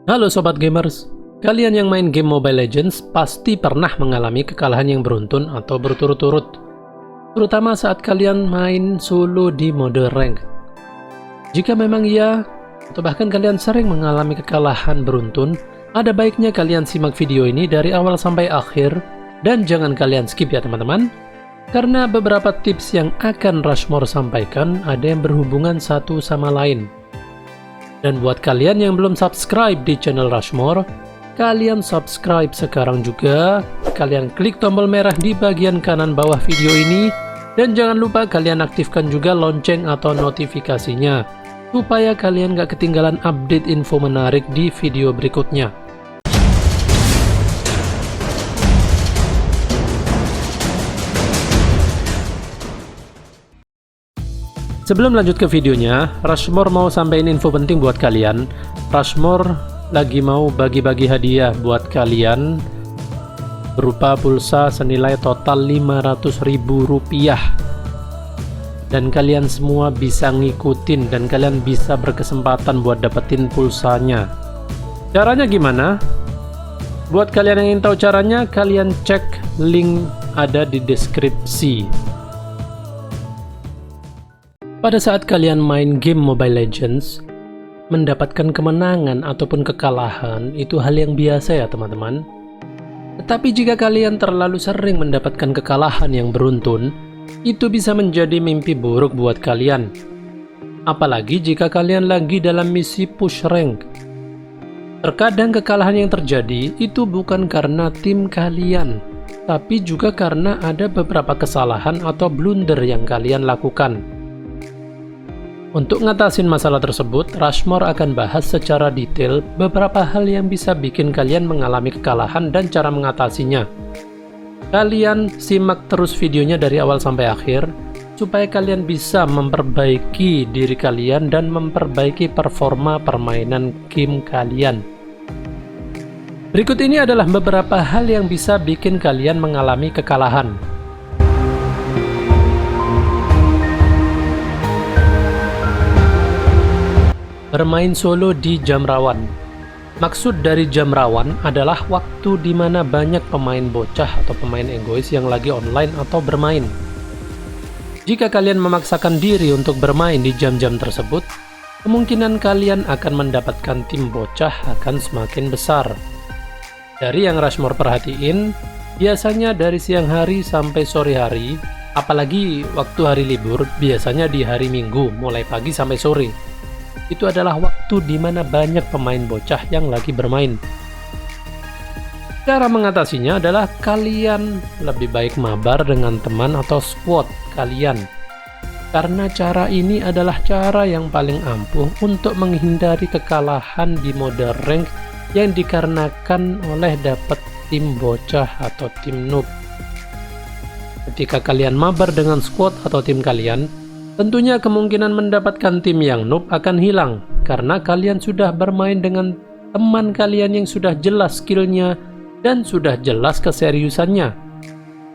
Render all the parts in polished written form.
Halo Sobat Gamers, kalian yang main game Mobile Legends pasti pernah mengalami kekalahan yang beruntun atau berturut-turut, terutama saat kalian main solo di mode rank. Jika memang iya, atau bahkan kalian sering mengalami kekalahan beruntun, ada baiknya kalian simak video ini dari awal sampai akhir, dan jangan kalian skip ya teman-teman, karena beberapa tips yang akan Rushmore sampaikan ada yang berhubungan satu sama lain. Dan buat kalian yang belum subscribe di channel Rushmore, kalian subscribe sekarang juga. Kalian klik tombol merah di bagian kanan bawah video ini. Dan jangan lupa kalian aktifkan juga lonceng atau notifikasinya, supaya kalian gak ketinggalan update info menarik di video berikutnya. Sebelum lanjut ke videonya, Rushmore mau sampaikan info penting buat kalian. Rushmore lagi mau bagi-bagi hadiah buat kalian berupa pulsa senilai total Rp500.000. Dan kalian semua bisa ngikutin dan kalian bisa berkesempatan buat dapetin pulsanya. Caranya gimana? Buat kalian yang ingin tahu caranya, kalian cek link ada di deskripsi. Pada saat kalian main game Mobile Legends, mendapatkan kemenangan ataupun kekalahan itu hal yang biasa ya teman-teman. Tetapi jika kalian terlalu sering mendapatkan kekalahan yang beruntun, itu bisa menjadi mimpi buruk buat kalian. Apalagi jika kalian lagi dalam misi push rank. Terkadang kekalahan yang terjadi itu bukan karena tim kalian, tapi juga karena ada beberapa kesalahan atau blunder yang kalian lakukan. Untuk ngatasin masalah tersebut, Rushmore akan bahas secara detail beberapa hal yang bisa bikin kalian mengalami kekalahan dan cara mengatasinya. Kalian simak terus videonya dari awal sampai akhir, supaya kalian bisa memperbaiki diri kalian dan memperbaiki performa permainan game kalian. Berikut ini adalah beberapa hal yang bisa bikin kalian mengalami kekalahan. Bermain solo di jam rawan. Maksud dari jam rawan adalah waktu di mana banyak pemain bocah atau pemain egois yang lagi online atau bermain. Jika kalian memaksakan diri untuk bermain di jam-jam tersebut, kemungkinan kalian akan mendapatkan tim bocah akan semakin besar. Dari yang Rushmore perhatiin, biasanya dari siang hari sampai sore hari, apalagi waktu hari libur, biasanya di hari Minggu mulai pagi sampai sore. Itu adalah waktu di mana banyak pemain bocah yang lagi bermain. Cara mengatasinya adalah kalian lebih baik mabar dengan teman atau squad kalian. Karena cara ini adalah cara yang paling ampuh untuk menghindari kekalahan di mode rank yang dikarenakan oleh dapat tim bocah atau tim noob. Ketika kalian mabar dengan squad atau tim kalian, tentunya kemungkinan mendapatkan tim yang noob akan hilang, karena kalian sudah bermain dengan teman kalian yang sudah jelas skillnya dan sudah jelas keseriusannya.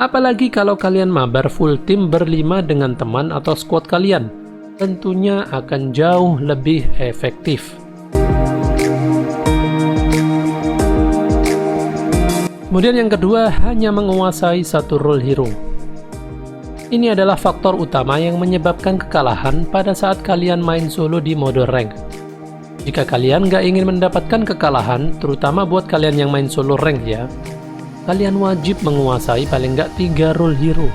Apalagi kalau kalian mabar full tim berlima dengan teman atau squad kalian, tentunya akan jauh lebih efektif. Kemudian yang kedua, hanya menguasai satu role hero. Ini adalah faktor utama yang menyebabkan kekalahan pada saat kalian main solo di mode rank. Jika kalian gak ingin mendapatkan kekalahan, terutama buat kalian yang main solo rank ya, kalian wajib menguasai paling gak 3 role hero.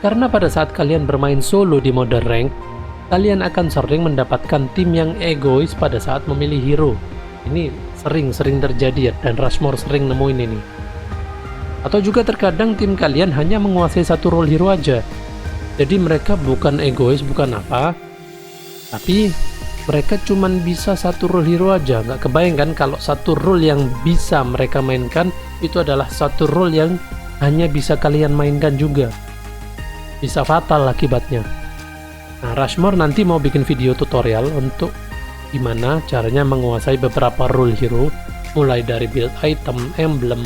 Karena pada saat kalian bermain solo di mode rank, kalian akan sering mendapatkan tim yang egois pada saat memilih hero. Ini sering-sering terjadi ya, dan Rushmore sering nemuin ini. Atau juga terkadang tim kalian hanya menguasai satu role hero aja. Jadi mereka bukan egois, bukan apa, tapi mereka cuman bisa satu role hero aja. Nggak kebayangkan kalau satu role yang bisa mereka mainkan itu adalah satu role yang hanya bisa kalian mainkan juga. Bisa fatal akibatnya. Nah, Rushmore nanti mau bikin video tutorial untuk gimana caranya menguasai beberapa role hero, mulai dari build item, emblem,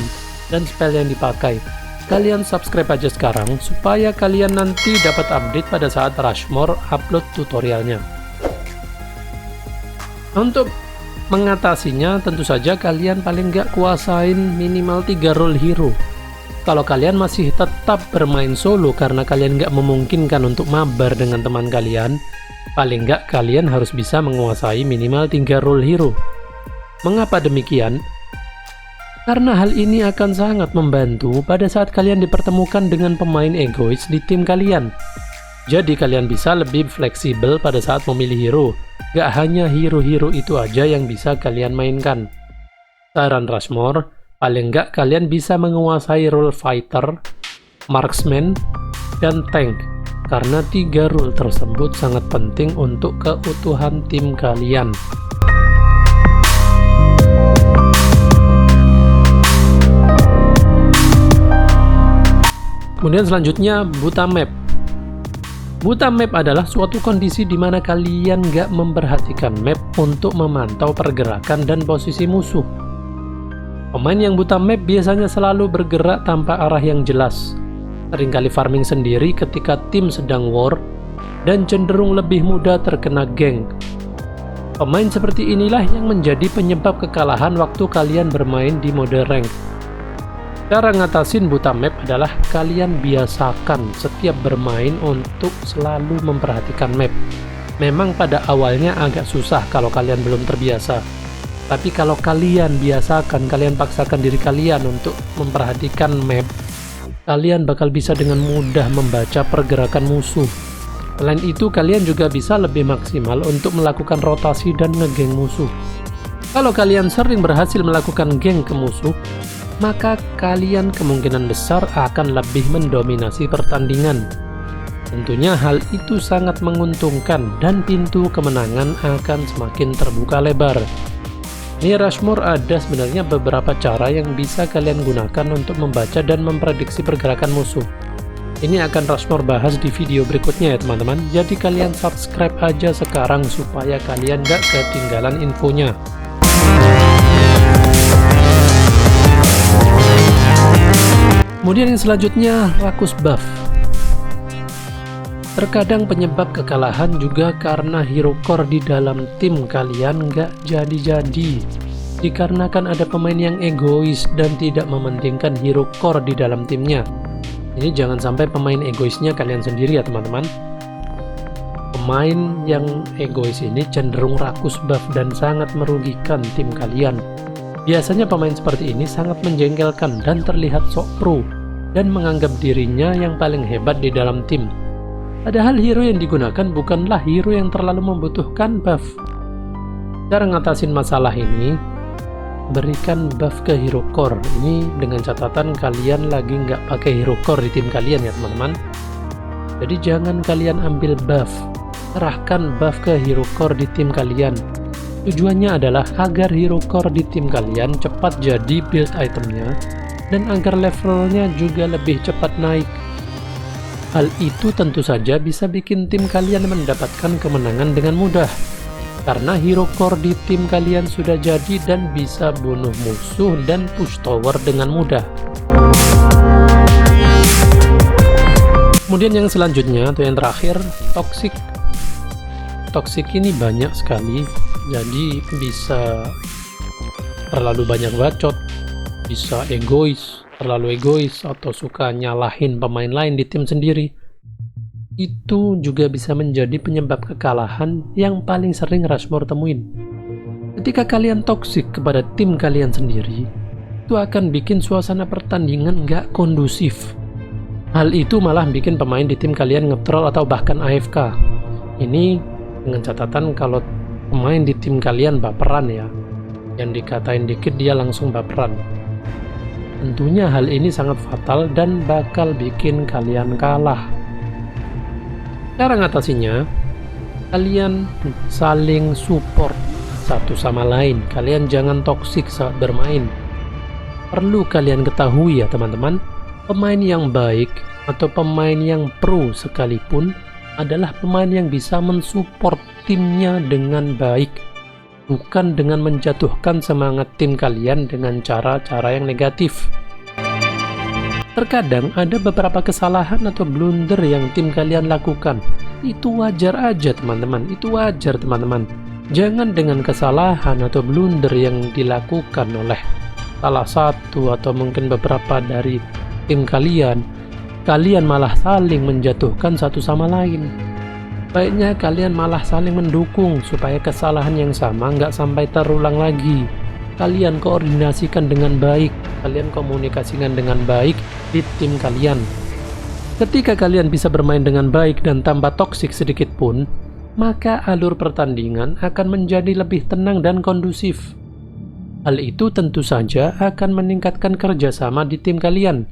dan spell yang dipakai. Kalian subscribe aja sekarang supaya kalian nanti dapat update pada saat Rushmore upload tutorialnya. Untuk Mengatasinya tentu saja kalian paling nggak kuasain minimal 3 role hero. Kalau kalian masih tetap bermain solo karena kalian nggak memungkinkan untuk mabar dengan teman kalian, paling nggak kalian harus bisa menguasai minimal 3 role hero. Mengapa demikian? Karena hal ini akan sangat membantu pada saat kalian dipertemukan dengan pemain egois di tim kalian. Jadi kalian bisa lebih fleksibel pada saat memilih hero. Gak hanya hero-hero itu aja yang bisa kalian mainkan. Saran Rushmore, paling gak kalian bisa menguasai role fighter, marksman, dan tank. Karena 3 role tersebut sangat penting untuk keutuhan tim kalian. Kemudian selanjutnya, buta map. Buta map adalah suatu kondisi di mana kalian nggak memperhatikan map untuk memantau pergerakan dan posisi musuh. Pemain yang buta map biasanya selalu bergerak tanpa arah yang jelas, seringkali farming sendiri ketika tim sedang war, dan cenderung lebih mudah terkena gank. Pemain seperti inilah yang menjadi penyebab kekalahan waktu kalian bermain di mode rank. Cara ngatasin buta map adalah kalian biasakan setiap bermain untuk selalu memperhatikan map. Memang pada awalnya agak susah kalau kalian belum terbiasa. Tapi kalau kalian biasakan, kalian paksakan diri kalian untuk memperhatikan map, kalian bakal bisa dengan mudah membaca pergerakan musuh. Selain itu, kalian juga bisa lebih maksimal untuk melakukan rotasi dan ngegeng musuh. Kalau kalian sering berhasil melakukan geng ke musuh, maka kalian kemungkinan besar akan lebih mendominasi pertandingan. Tentunya hal itu sangat menguntungkan dan pintu kemenangan akan semakin terbuka lebar. Di Rushmore ada sebenarnya beberapa cara yang bisa kalian gunakan untuk membaca dan memprediksi pergerakan musuh. Ini akan Rushmore bahas di video berikutnya ya teman-teman. Jadi kalian subscribe aja sekarang supaya kalian gak ketinggalan infonya. Kemudian yang selanjutnya, Rakus buff. Terkadang penyebab kekalahan juga karena hero core di dalam tim kalian nggak jadi-jadi. Dikarenakan ada pemain yang egois dan tidak mementingkan hero core di dalam timnya. Ini jangan sampai pemain egoisnya kalian sendiri ya teman-teman. Pemain yang egois ini cenderung rakus buff dan sangat merugikan tim kalian. Biasanya pemain seperti ini sangat menjengkelkan dan terlihat sok pro dan menganggap dirinya yang paling hebat di dalam tim. Padahal hero yang digunakan bukanlah hero yang terlalu membutuhkan buff. Cara ngatasin masalah ini, berikan buff ke hero core. Ini dengan catatan kalian lagi nggak pakai hero core di tim kalian ya teman-teman. Jadi jangan kalian ambil buff, serahkan buff ke hero core di tim kalian. Tujuannya adalah agar hero core di tim kalian cepat jadi build itemnya dan agar levelnya juga lebih cepat naik. Hal itu tentu saja bisa bikin tim kalian mendapatkan kemenangan dengan mudah karena hero core di tim kalian sudah jadi dan bisa bunuh musuh dan push tower dengan mudah. Kemudian yang selanjutnya atau yang terakhir, toxic. Toxic ini banyak sekali. Jadi bisa terlalu banyak bacot, bisa egois, terlalu egois, atau suka nyalahin pemain lain di tim sendiri. Itu juga bisa menjadi penyebab kekalahan yang paling sering Rushmore temuin. Ketika kalian toksik kepada tim kalian sendiri, itu akan bikin suasana pertandingan nggak kondusif. Hal itu malah bikin pemain di tim kalian nge-troll atau bahkan AFK. Ini dengan catatan kalau pemain di tim kalian baperan ya, yang dikatain dikit dia langsung baperan. Tentunya hal ini sangat fatal dan bakal bikin kalian kalah. Cara ngatasinya, kalian saling support satu sama lain. Kalian jangan toksik saat bermain. Perlu kalian ketahui ya teman-teman, pemain yang baik atau pemain yang pro sekalipun adalah pemain yang bisa mensupport timnya dengan baik, bukan dengan menjatuhkan semangat tim kalian dengan cara-cara yang negatif. Terkadang ada beberapa kesalahan atau blunder yang tim kalian lakukan. Itu wajar aja teman-teman, itu wajar teman-teman. Jangan dengan kesalahan atau blunder yang dilakukan oleh salah satu atau mungkin beberapa dari tim kalian malah saling menjatuhkan satu sama lain. Baiknya kalian malah saling mendukung supaya kesalahan yang sama nggak sampai terulang lagi. Kalian koordinasikan dengan baik, kalian komunikasikan dengan baik di tim kalian. Ketika kalian bisa bermain dengan baik dan tanpa toksik sedikit pun, maka alur pertandingan akan menjadi lebih tenang dan kondusif. Hal itu tentu saja akan meningkatkan kerjasama di tim kalian,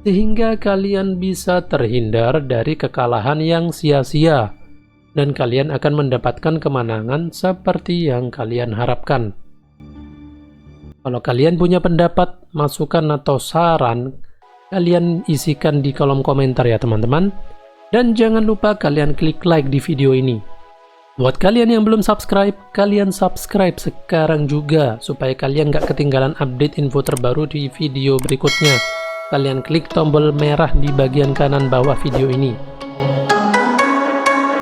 sehingga kalian bisa terhindar dari kekalahan yang sia-sia, dan kalian akan mendapatkan kemenangan seperti yang kalian harapkan. Kalau kalian punya pendapat, masukan, atau saran, kalian isikan di kolom komentar ya teman-teman. Dan jangan lupa kalian klik like di video ini. Buat kalian yang belum subscribe, kalian subscribe sekarang juga, supaya kalian gak ketinggalan update info terbaru di video berikutnya. Kalian klik tombol merah di bagian kanan bawah video ini.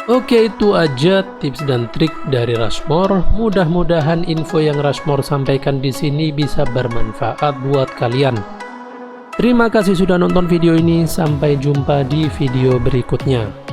Oke, itu aja tips dan trik dari Rushmore. Mudah-mudahan info yang Rushmore sampaikan di sini bisa bermanfaat buat kalian. Terima kasih sudah nonton video ini. Sampai jumpa di video berikutnya.